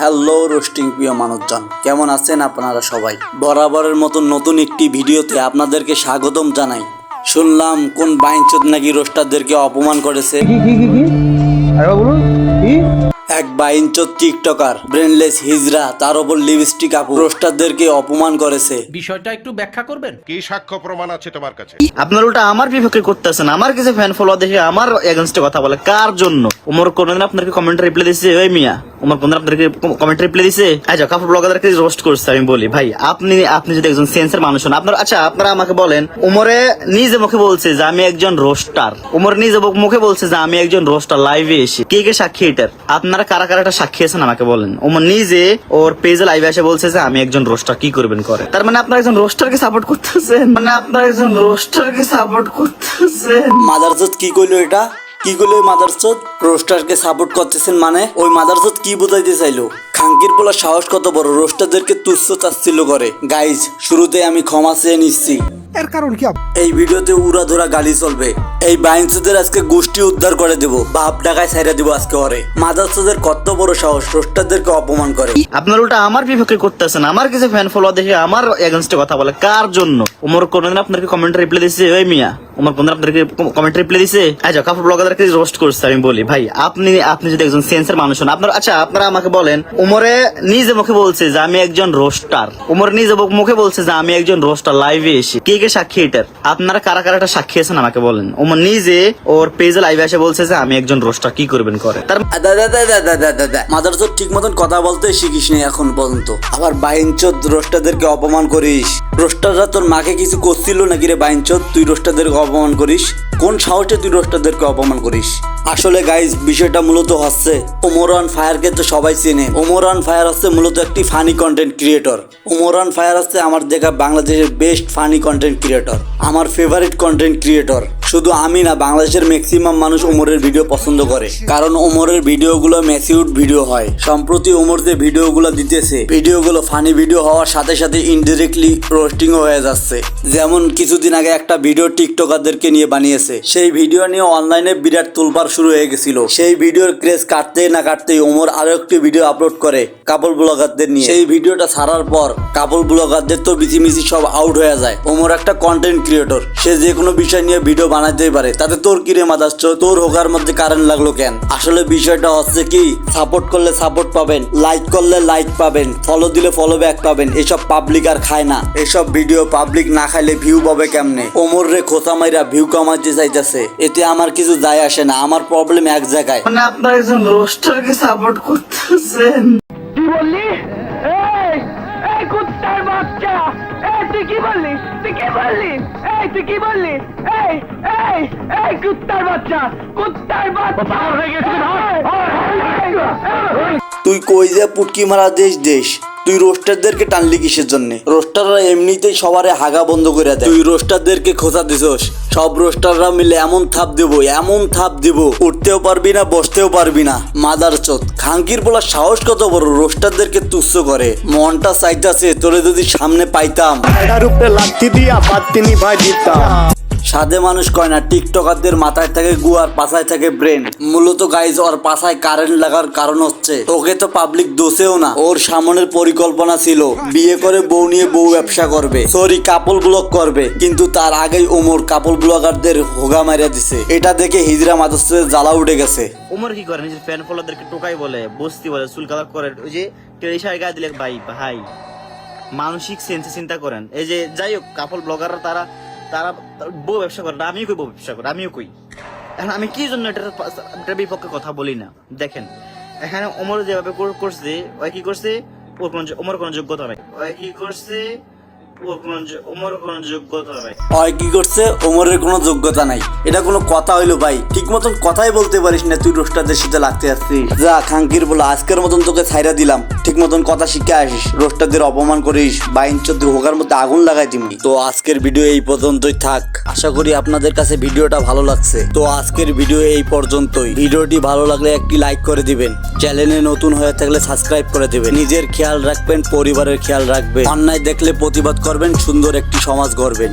Hello roasting প্রিয় মানুষজন, কেমন আছেন আপনারা সবাই? বরাবরের মতো নতুন একটি ভিডিওতে আপনাদেরকে স্বাগতম জানাই। শুনলাম কোন বাইনচোদ নাকি রোস্টারদেরকে অপমান করেছে। এক বাইনচোদ টিকটকার ব্রেনলেস হিজরা তার উপর লিপস্টিক আপু রোস্টারদেরকে অপমান করেছে। বিষয়টা একটু ব্যাখ্যা করবেন? কি সাক্ষ্য প্রমাণ আছে তোমার কাছে? আপনার উল্টা আমার বিপক্ষে করতেছেন, আমার কিছু ফ্যান ফলোয়ার দেখে আমার এগেইনস্টে কথা বলে। কার জন্য? ওমর কোনদিন আপনাকে কমেন্ট রিপ্লাই দিছে? ওই মিয়া, ওমর কোনদিন আপনাকে কমেন্ট রিপ্লাই দিছে? আচ্ছা, কাপড় ব্লগারদেরকে রোস্ট করছে। আমি বলি ভাই, আপনি যদি একজন সেন্সের মানুষ হন, আপনারা আমাকে বলেন, ওমরে নিজে মুখে বলছে যে আমি একজন রোস্টার। ওমর নিজে মুখে বলছে যে আমি একজন রোস্টার। লাইভে এসে কে কে সাক্ষী এটার? আপনারা কারা কারা এটা সাক্ষী আছেন আমাকে বলেন। ওমর নিজে ওর পেজে লাইভে এসে বলছে যে আমি একজন রোস্টার। কি করবেন করে? তার মানে আপনারা একজন রোস্টারকে সাপোর্ট করতেছেন, মাদারচোদ কি কইলো এটা? কি কইলো মাদারচোদ? রোস্টারকে সাপোর্ট করতেছেন মানে ওই মাদারচোদ কি বোঝাইতে চাইলো? খাঙ্কির বলা সাহস কত বড়, রোস্টারদেরকে তুচ্ছ তাচ্ছিল্য করে। গাইজ, শুরুতে আমি ক্ষমা চেয়ে নিচ্ছি। এর কারণ কি? এই ভিডিওতে উড়াধরা গালি চলবে। এই বাইনচোদের আজকে গোষ্ঠী উদ্ধার করে দেব, বাপ ডাকায় ছাইরা দেব আজকে ওরে। মাদারচোদের কত বড় সাহস রোস্টারদেরকে অপমান করে। আপনার উল্টা আমার বিপক্ষে করতেছেন, আমার কিছু ফ্যান ফলোয়ার দেখে আমার এগেইনস্টে কথা বলে। কার জন্য? ওমর কোনদিন আপনাকে কমেন্ট রিপ্লাই দিছে? ওই মিয়া, ওমর কোনদিন আপনাকে কমেন্ট রিপ্লাই দিছে? আচ্ছা, কাপড় ব্লগারদেরকে রোস্ট করছে। আমি বলি ভাই, আপনি যদি একজন সেন্সের মানুষ হন, আপনারা আমাকে বলেন, ওমরে নিজে মুখে বলছে যে আমি একজন রোস্টার। ওমর নিজে মুখে বলছে যে আমি একজন রোস্টার। লাইভে এসে কে কে সাক্ষী এটার? আপনারা কারা কারা এটা সাক্ষী আছেন আমাকে বলেন। ওমর নিজে ওর পেজে লাইভে এসে বলছে যে আমি একজন রোস্টার। কি করবেন করে? তার মাদারচোদ ঠিক মতন কথা বলতে শিখিস নি এখন পর্যন্ত, আবার বাইনচোদ রোস্টারদেরকে অপমান করিস। রোস্টাররা তোর মাকে কিছু করছিল নাকি রে বাইনচোদ? তুই রোস্টারদেরকে অপমান করিস? কোন সাহসে তুই রোস্টারদেরকে অপমান করিস? আসলে গাইজ, বিষয়টা মূলত হচ্ছে ওমর অন ফায়ারকে তো সবাই চেনে। ওমর অন ফায়ার হচ্ছে মূলত একটি funny content creator. Omar on fire হচ্ছে আমার দেখা বাংলাদেশের বেস্ট ফানি কন্টেন্ট ক্রিয়েটর, আমার ফেভারিট কন্টেন্ট ক্রিয়েটর। শুধু আমি না, বাংলাদেশের ম্যাক্সিমাম মানুষ ওমরের ভিডিও পছন্দ করে, কারণ ওমরের ভিডিওগুলো ম্যাচিউড ভিডিও হয়। সম্প্রতি ওমর যে ভিডিওগুলো দিতেছে, ভিডিওগুলো ফানি ভিডিও হওয়ার সাথে সাথে ইনডিরেক্টলি রোস্টিংও হয়ে যাচ্ছে। যেমন কিছুদিন আগে একটা ভিডিও টিকটকারদেরকে নিয়ে বানিয়েছে, সেই ভিডিও নিয়ে অনলাইনে বিরাট তোলপাড় শুরু হয়ে গেছিল। সেই ভিডিওর ক্রেজ কাটতেই না কাটতেই ওমর আরো একটি ভিডিও আপলোড করে কাপল ব্লগারদের নিয়ে। সেই ভিডিওটা ছাড়ার পর কাপল ব্লগারদের তো বিচিমিচি সব আউট হয়ে যায়। ওমর একটা কন্টেন্ট ক্রিয়েটর, সে যে কোনো বিষয় নিয়ে ভিডিও বানাইতেই পারে, তাতে তোর কিরে মাদারচোদ? তোর হোকার মধ্যে কারেন্ট লাগলো কেন? আসলে বিষয়টা হচ্ছে কি, সাপোর্ট করলে সাপোর্ট পাবেন, লাইক করলে লাইক পাবেন, ফলো দিলে ফলো ব্যাক পাবেন। এসব পাবলিক আর খায় না। এসব ভিডিও পাবলিক না খাইলে ভিউ পাবে কেমনে? ওমর রে খোঁচা মাইরা ভিউ কামাইতে চাইতেছে, এতে আমার কিছু যায় আসে না। আমার প্রবলেম এক জায়গায়, মানে আপনারা একজন রোস্টারকে সাপোর্ট করতেছেন। কি বললি? এই কুত্তার বাচ্চা, তুই কি বললি? তুই কি বললি? তুই কি বললি? এই কুত্তার বাচ্চা, হয়ে গেছে। তুই কই যে পুটকি মারা দেশ দেশ? তুই রোস্টারদেরকে টানলি কিসের জন্য? রোস্টাররা এমনিতেই সবারে হাগা বন্ধ করে দেয়, তুই রোস্টারদেরকে খোঁচা দিছস। সব রোস্টাররা মিলে এমন থাপ দেবো উঠতেও পারবি না, বসতেও পারবি না। মাদারচোদ, খাঙ্কির বলা সাহস কত বড়, রোস্টারদেরকে তুচ্ছ করে। মনটা চাইতাছে তোরে যদি সামনে পাইতাম, লাঠি দিয়া বাতিনি ভাই দিতাম। সাধে মানুষ কয় না, টিকটকারদের মাথায় থাকে গু আর পাছায় থাকে ব্রেন। মূলত গাইজ, ওর পাছায় কারেন্ট লাগার কারণ হচ্ছে ওকে তো পাবলিক দোষেও না, ওর সামনের পরিকল্পনা ছিল বিয়ে করে বউ নিয়ে বউ ব্যবসা করবে, কাপল ব্লগ করবে। কিন্তু তার আগেই ওমর কাপল ব্লগারদের হোগা মারিয়া দিছে। এটা দেখে হিজরা মাদারচোদের জ্বালা উঠে গেছে। ওমর কি করে? নিজের ফ্যান ফলোয়ারদেরকে টোকাই বলে, বস্তি বলে, চুল কালার করে। ওই যে টেলিশায় গায়ে দিলে ভাই মানসিক সেন্সে চিন্তা করেন। এই যে যাই হোক, কাপল ব্লগাররা তারা বউ ব্যবসা করে, আমিও কই বউ ব্যবসা করে, আমিও কই। এখন আমি কি জন্য এটার বিপক্ষে কথা বলি না? দেখেন, এখানে ওমর যেভাবে করছে, ওই কি করছে, ওমর কোনো যোগ্যতা নাই। ওই কি করছে, ওমর কোনো যোগ্যতা নাই। ওই কি করছে, ওমরের কোনো যোগ্যতা নাই। এটা কোনো কথা হইলো ভাই? ঠিক মতন কথাই বলতে পারিস না, তুই রোস্টারদের সাথে লাগতে আসছিস। যা খাঙ্কির বলা, আজকের মতন তোকে ছাইরা দিলাম, ঠিক মতন কথা শিখে আসিস। রোস্টারদের অপমান করিস, বাইনচোদ হোকার মধ্যে আগুন লাগাই দিবি। তো আজকের ভিডিও এই পর্যন্তই থাক। আশা করি আপনাদের কাছে ভিডিওটা ভালো লাগছে। তো আজকের ভিডিও এই পর্যন্তই। ভিডিওটি ভালো লাগলে একটি লাইক করে দিবেন, চ্যানেলে নতুন হয়ে থাকলে সাবস্ক্রাইব করে দিবেন। নিজের খেয়াল রাখবেন, পরিবারের খেয়াল রাখবেন। অন্যায় দেখলে প্রতিবাদ করবেন, সুন্দর একটি সমাজ গড়বেন।